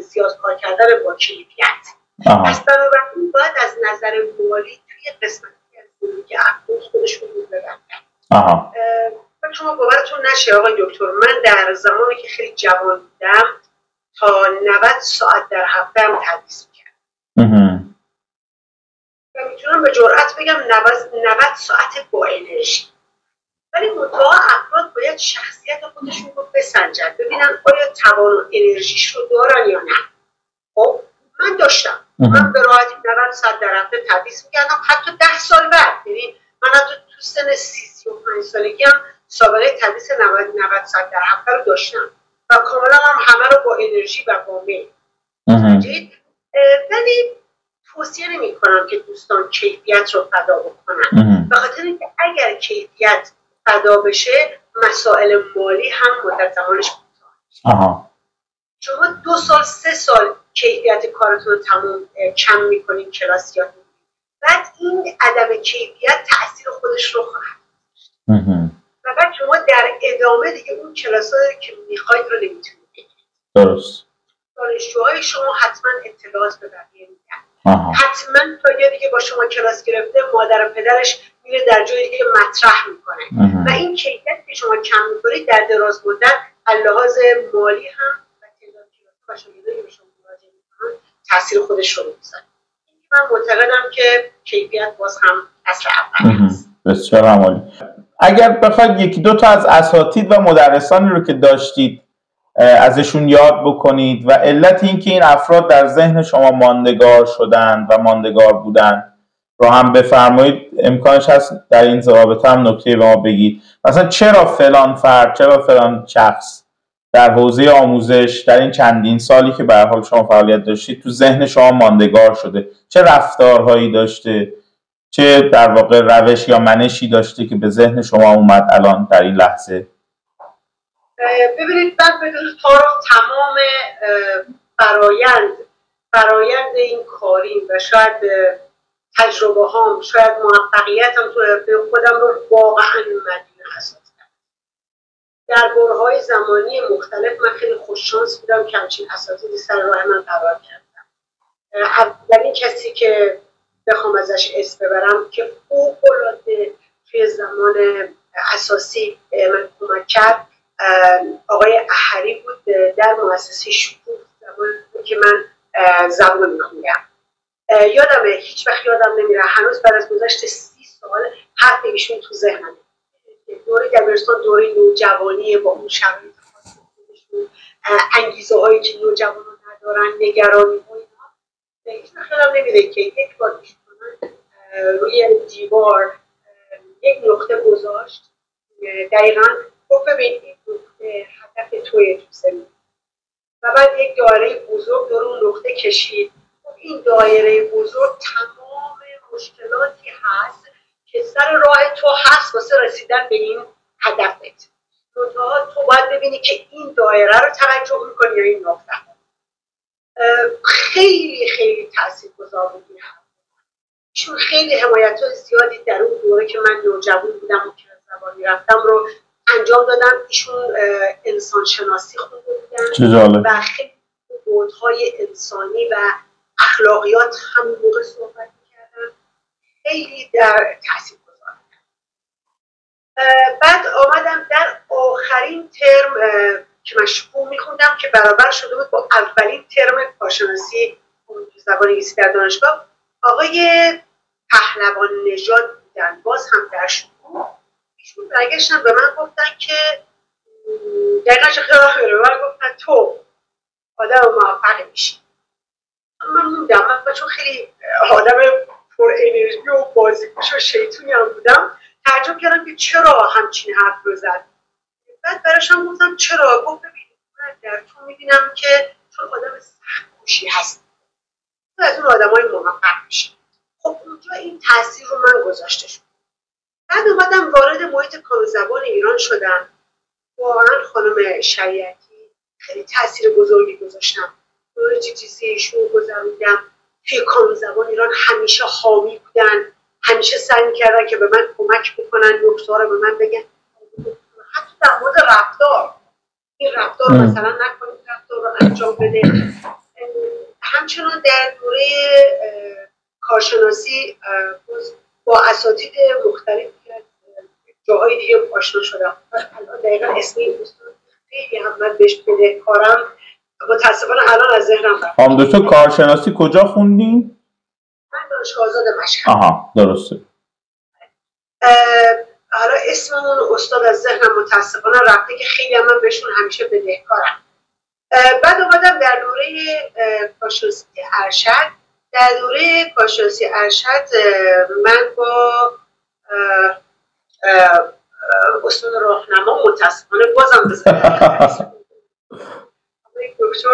زیاد کار کردن با کیفیت. پس بنابراین باید از نظر مالی توی قسمتی از زندگی افراد خودشون رو ببندن. شما باورتون نشه آقای دکتر، من در زمانی که خیلی جوان بودم تا 90 ساعت در هفته هم تدریس میکردم و میتونم به جرئت بگم 90 ساعت با انرژی. ولی منتها افراد باید شخصیت خودشون رو بسنجن، ببینن آیا توان و انرژیش رو دارن یا نه. خب من داشتم، من به راحتی 90 ساعت در هفته تدریس میکردم، حتی 10 سال بعد. یعنی من حتی تو سن 35 سالگی هم سابقه تدریس 90 ساعت در هفته رو داشتم و کاملا هم همه رو با انرژی و با میل. ولی توصیه نمی کنم که دوستان کیفیت رو فدا بکنن، به خاطر اینکه اگر کیفیت فدا بشه مسائل مالی هم مدت زمانش کوتاه. شما 2 سال 3 سال کیفیت کارتون رو کم میکنین، کلاس یاد میگیرین، بعد این عدم کیفیت تأثیر خودش رو خواهد داشت و بعد شما در ادامه دیگه اون کلاسایی که میخواید رو نمیتونید بگیرید. درست. دانشجوهای شما حتما اطلاعات به بقیه میدن، حتما تا یه دیگه با شما کلاس گرفته مادر و پدرش میره در جایی دیگه مطرح میکنه و این کیفیت که شما کم میکنید در دراز مدت لحاظ مالی هم و تعداد کلاس و شاگردایی که به شما مراجعه میکنن تاثیر خودش رو میذاره. من معتقدم که کیفیت باز هم اصل اول هست. بسیار عالی. اگر بخواید یکی دو تا از اساتید و مدرسانی رو که داشتید ازشون یاد بکنید و علت این که این افراد در ذهن شما ماندگار شدند و ماندگار بودند رو هم بفرمایید، امکانش هست در این رابطه هم نکته به ما بگید. مثلا چرا فلان فرد، چرا فلان شخص در حوزه آموزش در این چندین سالی که به هر حال شما فعالیت داشتید تو ذهن شما ماندگار شده؟ چه رفتارهایی داشته، چه در واقع روش یا منشی داشته که به ذهن شما اومد الان در این لحظه؟ ببینید، من بدون تعارف تمام فرایند این کاریم و شاید تجربه هام، شاید موفقیتم تو خودم رو واقعا مدیون اساتید در برهه‌های زمانی مختلف. من خیلی خوششانس بودم که همچین اساتیدی سر راه من قرار گرفتم. اولین کسی که بخوام ازش اسم ببرم که فوق‌العاده توی زمان اساسی من کمک کرد، آقای احری بود در مؤسسه شکوه، زمانی که من زبان میخوندم. یادمه، هیچ وقت یادم نمیره، هنوز بعد از گذشت 30 سال حرف ایشون تو ذهنمه. دوره دبیرستان دوره نوجوانی با اون شرایط خاص خودشون، انگیزه هایی که نوجوانان ندارن، نگرانی ها، هیچ وقت یادم نمیره که یک بار ایشون روی دیوار یک نقطه گذاشت، دقیقاً گفت ببین این نقطه هدف توی تو زمین، و بعد یک دایره بزرگ دور اون نقطه کشید. این دایره بزرگ تمام مشکلاتی هست که سر راه تو هست واسه رسیدن به این هدفت. تو باید ببینی که این دایره رو توجه میکنی یا این نقطه. خیلی خیلی تاثیرگذار بود. چون خیلی حمایت‌های زیادی در اون دوره که من نوجوان بودم و که زبانی رفتم رو انجام دادم. ایشون انسان شناسی خونده بودن و خیلی بودهای انسانی و اخلاقیات همون موقع صحبت می‌کردن. خیلی در تاثیر گذاشت. بعد آمدم در آخرین ترم که من شکوه میخوندم که برابر شده بود با اولین ترم کارشناسی زبان انگلیسی در دانشگاه، آقای پهلوان نژاد بودن، باز هم در شکوه. ایشون برگشتن به من گفتن که دقیقا چه خیلی به من گفتن تو آدم موفقی میشی. من موندم، من چون خیلی آدم پر انرژی و بازیگوش و شیطونی هم بودم، تعجب کردم که چرا همچین حرف رو زد. بعد براشم گفتم چرا؟ گفت ببینید من در تو میبینم که چون آدم سخت‌کوشی هست، تو از اون آدم های موفق میشی. خب اونجا این تاثیر رو من گذاشته شد. بعد اومدم وارد محیط کار زبان ایران شدم. واقعا خانم شریعتی خیلی تاثیر بزرگی گذاشتم. دوره چیزی ایشون گذروندم. توی کار زبان ایران همیشه حامی بودن، همیشه سعی می‌کردن که به من کمک بکنن، نکته‌ها رو به من بگن. حتی در مورد رفتار، این رفتار مثلا نکنید، رفتار رو انجام بده. همچنان در دوره کارشناسی با اساتید مختلف جاهای دیگه آشنا شدم. الان دقیقا اسم این دوستان خیلی هم من بهش بدهکارم، متاسفانه الان از ذهنم رفت. خانم دکتر کارشناسی کجا خوندین؟ من دانشگاه آزاد مشهد. آها، درسته. حالا اسم اون استاد از ذهنم متاسفانه رفته که خیلی هم من بهشون همیشه بدهکارم. بعد اومدم در دوره کارشناسی ارشد. در دوره کارشناسی ارشد من با استاد راهنما متاسفانه بازم بزنم دکتر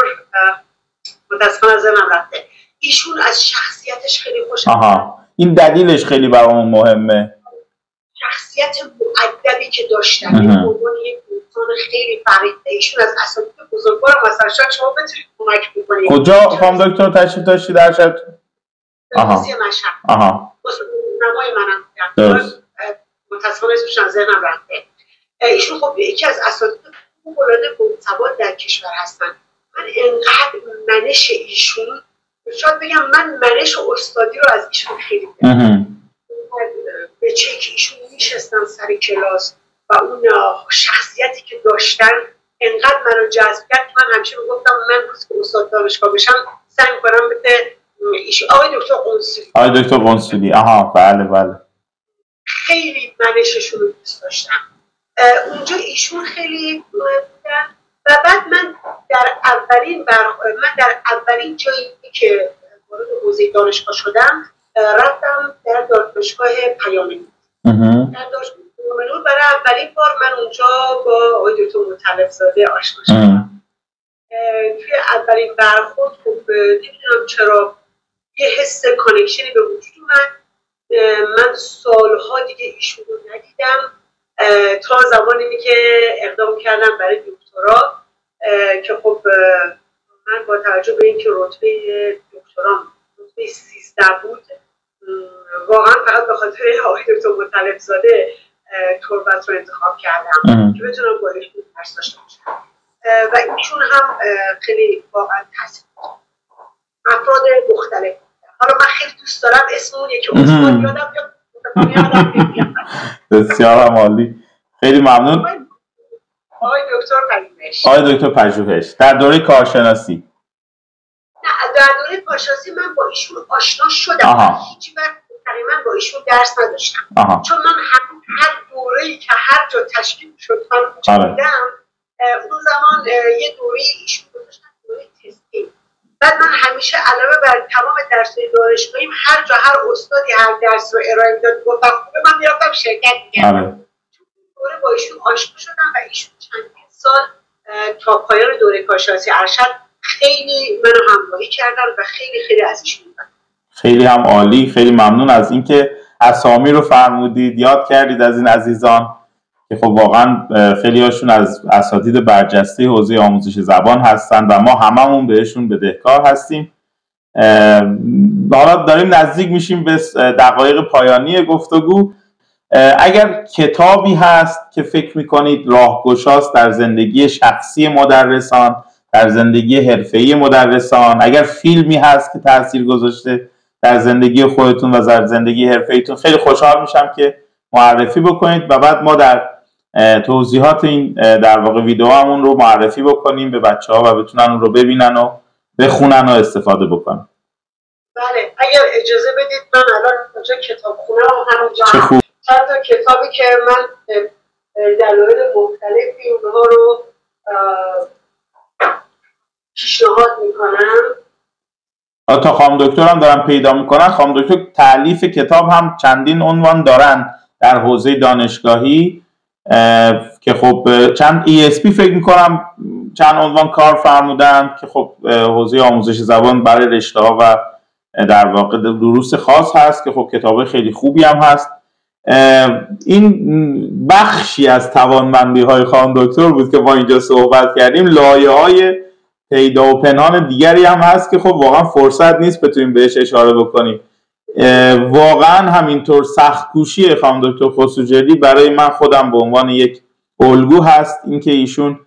متاسفانه از ذهنم رفته. ایشون از شخصیتش خیلی خوشم میاد. این دلیلش خیلی برامون مهمه. شخصیت مؤدبی که داشتن، این عنوان یک انسان خیلی فرید. ایشون از اساتید بزرگوار مثلا شاید شما بتونید کمک بکنید. کجا خانم دکتر تشریف داشتید ارشد؟ دانشگاه مشهد. استاد راهنمای منم بودن. متاسفانه اسمش از ذهنم رفته. ایشون خب یکی از اساتید فوق‌العاده باسواد در کشور هستن. من انقدر منش ایشون، شاید بگم من منش استادی رو از ایشون خیلی دیدم. به چه که ایشون میشستن سر کلاس و اون شخصیتی که داشتن انقدر منو جذب کرد. من همیشه میگفتم من روز که استاد دانشگاه بشم سعی کنم مثل آقای دکتر قنصلی. آقای دکتر قنصلی، آها بله. خیلی منششون رو دوست داشتم. اونجا ایشون خیلی بودن و بعد من در اولین جایی که وارد حوزه دانشگاه شدم رفتم در دانشگاه پیام نور. در دانشگاه پیام نور برای اولین بار من اونجا با آقای دکتر مطلب زاده آشنا شدم. توی اولین برخورد خب نمیدونم چرا یه حس کانکشنی به وجود اومد. من سالها دیگه ایشون رو ندیدم تا زمانی که اقدام کردم برای دکترا که خب من با توجه به اینکه رتبه دکترام رتبه 13 بود واقعا فقط به خاطر آقای دکتر مطلب زاده تربت رو انتخاب کردم که بتونم با ایشون درس داشته باشم و ایشون هم خیلی واقعا تاثیر گذاشت. افراد مختلف. حالا من خیلی دوست دارم اسم اون یکی عثمان یادم بیاد. بسیار عالی. خیلی ممنون. آقای دکتر پژوهش. آقای دکتر پژوهش در دوره کارشناسی. نه در دوره کارشناسی من با ایشون آشنا شدم. هیچ وقت تقریبا با ایشون درس نداشتم. چون من هر دوره‌ای که هر جا تشکیل شد من بودم اون زمان یه دوره ایشون گذاشتن دوره تستی. بعد من همیشه علاوه بر تمام درس‌های دانشگاهیم هر جا هر استادی هر درس رو ارائه میداد گفتم خوبه من میرفتم شرکت می‌کردم. دوره با ایشون آشنا شدم و ایشون چندین سال تا پایان دوره کارشناسی ارشد خیلی منو همراهی کردن و خیلی از ایشون بودم. خیلی هم عالی. خیلی ممنون از اینکه اسامی رو فرمودید، یاد کردید از این عزیزان که خب واقعا خیلی هاشون از اساتید برجسته حوزه آموزش زبان هستن و ما هممون بهشون بدهکار هستیم. حالا داریم نزدیک میشیم به دقایق پایانی گفتگو. اگر کتابی هست که فکر میکنید راهگشاست در زندگی شخصی مدرسان، در زندگی حرفه‌ای مدرسان، اگر فیلمی هست که تاثیر گذاشته در زندگی خودتون و در زندگی حرفه‌ایتون، خیلی خوشحال میشم که معرفی بکنید و بعد ما در توضیحات این در واقع ویدیو همون رو معرفی بکنیم به بچه‌ها و بتونن اون رو ببینن و بخونن و استفاده بکنن. بله اگر اجازه بدید من الان اونجا کتابخونه همونجا چند تا کتابی که من دلایل مختلفی اونها رو پیشنهاد میکنم. تا خانم دکتر هم دارن پیدا میکنن. خانم دکتر تألیف کتاب هم چندین عنوان دارن در حوزه دانشگاهی که خب چند ESP فکر میکنم چند عنوان کار فرمودن که خب حوزه آموزش زبان برای رشته ها و در واقع دروس خاص هست که خب کتاب خیلی خوبی هم هست. این بخشی از توانمندی های خانم دکتر بود که ما اینجا صحبت کردیم. لایه های پیدا و پنهان دیگری هم هست که خب واقعا فرصت نیست بتونیم بهش اشاره بکنیم. واقعا همینطور سخت‌کوشی خانم دکتر خسروجردی برای من خودم به عنوان یک الگو هست. اینکه ایشون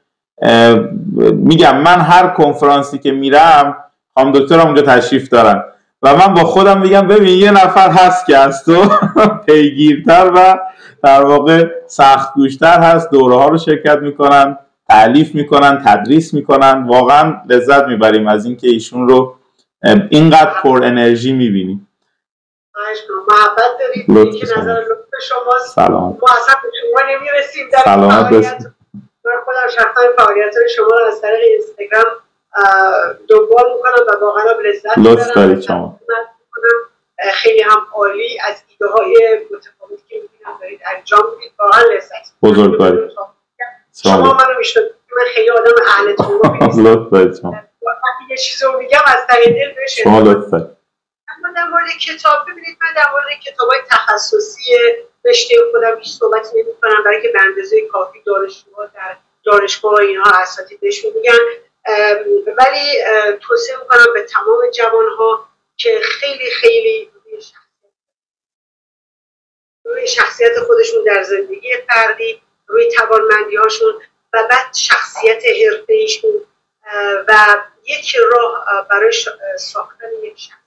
میگم من هر کنفرانسی که میرم خانم دکتر هم اونجا تشریف دارن و من با خودم میگم ببین یه نفر هست که از تو پیگیرتر و در واقع سخت‌کوش‌تر هست، دوره ها رو شرکت میکنن، تألیف میکنن، تدریس میکنن. واقعا لذت میبریم از اینکه ایشون رو اینقدر پر انرژی میبینیم. محبت دارید که نظر لطف شماست. سلام. ما اصلا به شما نمیرسیم در سلامت فعالیت. من خودم شخصا فعالیت‌های شما رو از طریق اینستاگرام دنبال میکنم و واقعا لذت میبرم. لطف دارید شما. خیلی هم عالی از ایده های متفاوتی که میبینم دارید انجام میدید. واقعا لذت بزرگوارید. شما منو میشناسید من خیلی آدم اهل تروبی نیستم. لطف دارید شما. وقتی یه چیزی رو میگم از ته دل بهش شما لطف دارید. اما در مورد کتاب ببینید من در مورد کتاب‌های تخصصی رشته خودم هیچ صحبتی نمی‌کنم برای که به اندازه کافی دانشجوها در دانشگاه اینها اساتید بهشون میگن، ولی توصیه می‌کنم به تمام جوان‌ها که خیلی روی شخصیت خودشون در زندگی فردی، روی توانمندی‌هاشون و بعد شخصیت حرفه‌ایشون و یک راه برای ساختن یک شخصیت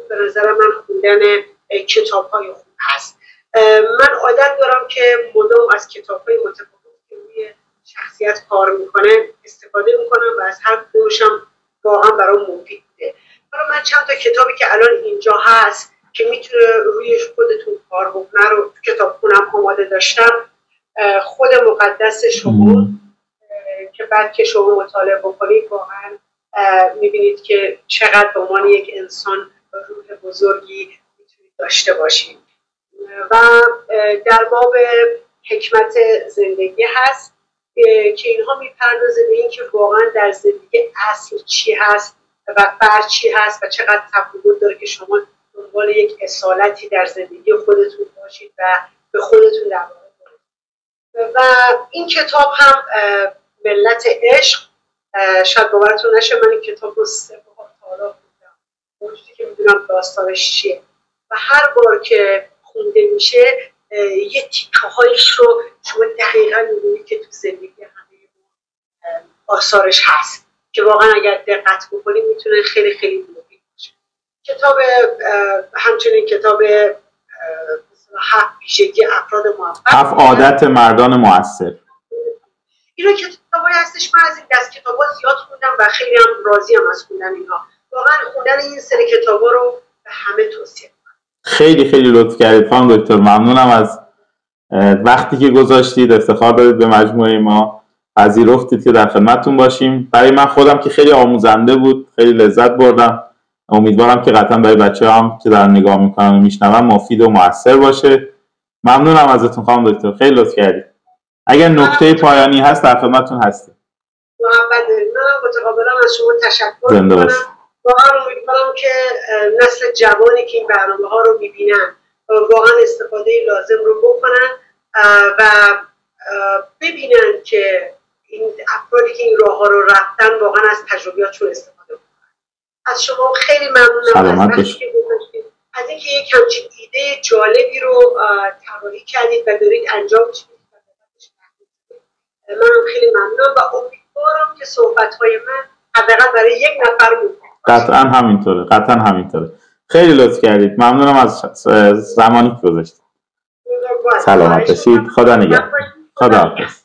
به نظر من خوندن کتاب‌های خوب هست. من عادت دارم که مدام از کتاب‌های متفاوتی که روی شخصیت کار میکنه استفاده میکنم و از هر کدومشم واقعا برای مفید بوده. حالا من چند تا کتابی که الان اینجا هست که میتونه روی خودتون کار بکنه رو تو کتابخونم آماده داشتم. خود مقدس شما که بعد که شما مطالعه بکنید واقعا میبینید که چقدر به عنوان یک انسان روح بزرگی میتونید داشته باشید. و در باب حکمت زندگی هست که اینها میپردازه به این که واقعا در زندگی اصل چی هست و فرق چی هست و چقدر تفاوت داره که شما دنبال یک اصالتی در زندگی خودتون باشید و به خودتون در واقع. و این کتاب هم ملت عشق، شاید باورتون نشه من این کتاب رو 3 بار تا حالا خوندم، اونجوری که میدونم داستانش چیه و هر بار که خونده میشه یه تیکه هایش رو شما دقیقا میبینید که تو زندگی همه آثارش هست که واقعا اگر دقت بکنید میتونه خیلی خیلی مفید باشه. کتاب همچنین کتاب 7 ویژگی افراد موفق، 7 عادت مردان مؤثر. اینا کتابایی هستش من از این دست کتابا زیاد خوندم و خیلی هم راضیم از خوندن اینها. واقعا خوندن این سری کتابا رو به همه توصیه می‌کنم. خیلی خیلی لطف کردید خانم دکتر، ممنونم از وقتی که گذاشتید، افتخار دادید به مجموعه ما، پذیرفتید که در خدمتتون باشیم. برای من خودم که خیلی آموزنده بود، خیلی لذت بردم. امیدوارم که قطعا برای بچه‌ها هم که دارن نگاه میکنن و میشنون مفید و مؤثر باشه. ممنونم ازتون خانم دکتر، خیلی لطف کردید. اگر نکته پایانی هست در خدمتتون هستیم. محمد منم متقابلا از شما تشکر می‌کنم. واقعا امیدوارم که نسل جوانی که این برنامه‌ها رو می‌بینن واقعا استفاده لازم رو بکنن و ببینن که این افرادی که این راه‌ها رو رفتن واقعا از تجربیاتشون استفاده بکنن. از شما خیلی ممنونم از وقتی که گذاشتید، از اینکه یک همچین ایده جالبی رو طراحی کردید و دارید انجام میدید. منم خیلی ممنونم و امیدوارم که صحبت‌های من حداقل برای یک نفر مفید باشه. قطعا همینطوره. خیلی لطف کردید. ممنونم از زمانی که گذاشتید. سلامت باشید. خدا نگهدار. خدا حافظ.